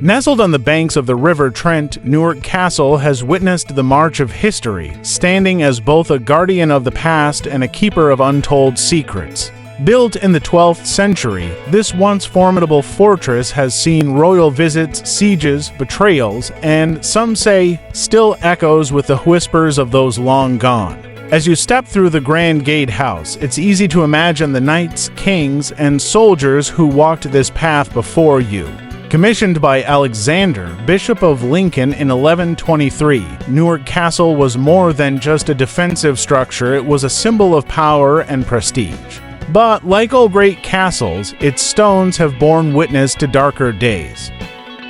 Nestled on the banks of the River Trent, Newark Castle has witnessed the march of history, standing as both a guardian of the past and a keeper of untold secrets. Built in the 12th century, this once formidable fortress has seen royal visits, sieges, betrayals, and, some say, still echoes with the whispers of those long gone. As you step through the grand gatehouse, it's easy to imagine the knights, kings, and soldiers who walked this path before you. Commissioned by Alexander, Bishop of Lincoln in 1123, Newark Castle was more than just a defensive structure, it was a symbol of power and prestige. But, like all great castles, its stones have borne witness to darker days.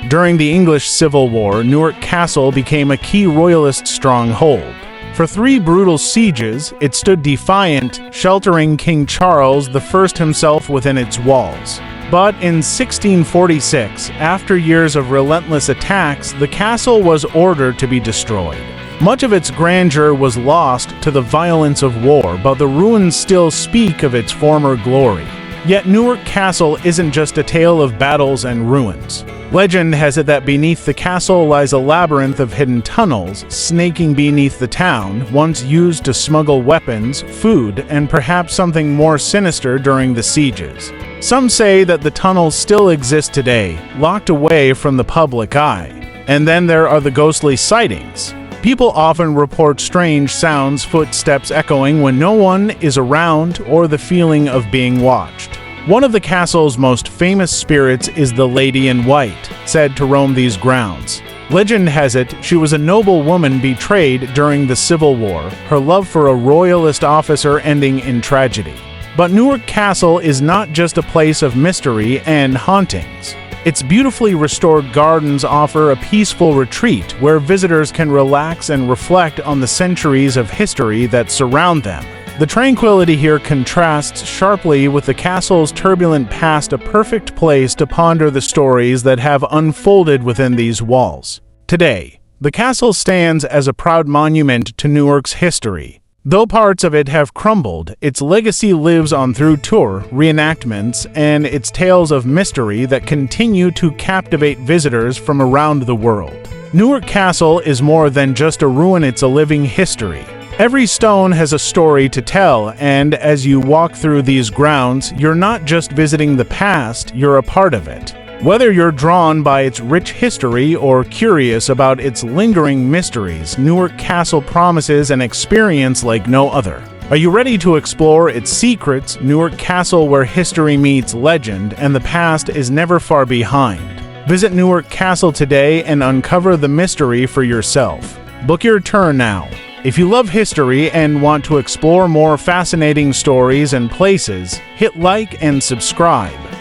During the English Civil War, Newark Castle became a key royalist stronghold. For 3 brutal sieges, it stood defiant, sheltering King Charles I himself within its walls. But in 1646, after years of relentless attacks, the castle was ordered to be destroyed. Much of its grandeur was lost to the violence of war, but the ruins still speak of its former glory. Yet Newark Castle isn't just a tale of battles and ruins. Legend has it that beneath the castle lies a labyrinth of hidden tunnels, snaking beneath the town, once used to smuggle weapons, food, and perhaps something more sinister during the sieges. Some say that the tunnels still exist today, locked away from the public eye. And then there are the ghostly sightings. People often report strange sounds, footsteps echoing when no one is around, or the feeling of being watched. One of the castle's most famous spirits is the Lady in White, said to roam these grounds. Legend has it she was a noble woman betrayed during the Civil War, her love for a royalist officer ending in tragedy. But Newark Castle is not just a place of mystery and hauntings. Its beautifully restored gardens offer a peaceful retreat where visitors can relax and reflect on the centuries of history that surround them. The tranquility here contrasts sharply with the castle's turbulent past, a perfect place to ponder the stories that have unfolded within these walls. Today, the castle stands as a proud monument to Newark's history. Though parts of it have crumbled, its legacy lives on through tour, reenactments, and its tales of mystery that continue to captivate visitors from around the world. Newark Castle is more than just a ruin, it's a living history. Every stone has a story to tell, and as you walk through these grounds, you're not just visiting the past, you're a part of it. Whether you're drawn by its rich history or curious about its lingering mysteries, Newark Castle promises an experience like no other. Are you ready to explore its secrets? Newark Castle, where history meets legend and the past is never far behind. Visit Newark Castle today and uncover the mystery for yourself. Book your turn now. If you love history and want to explore more fascinating stories and places, hit like and subscribe.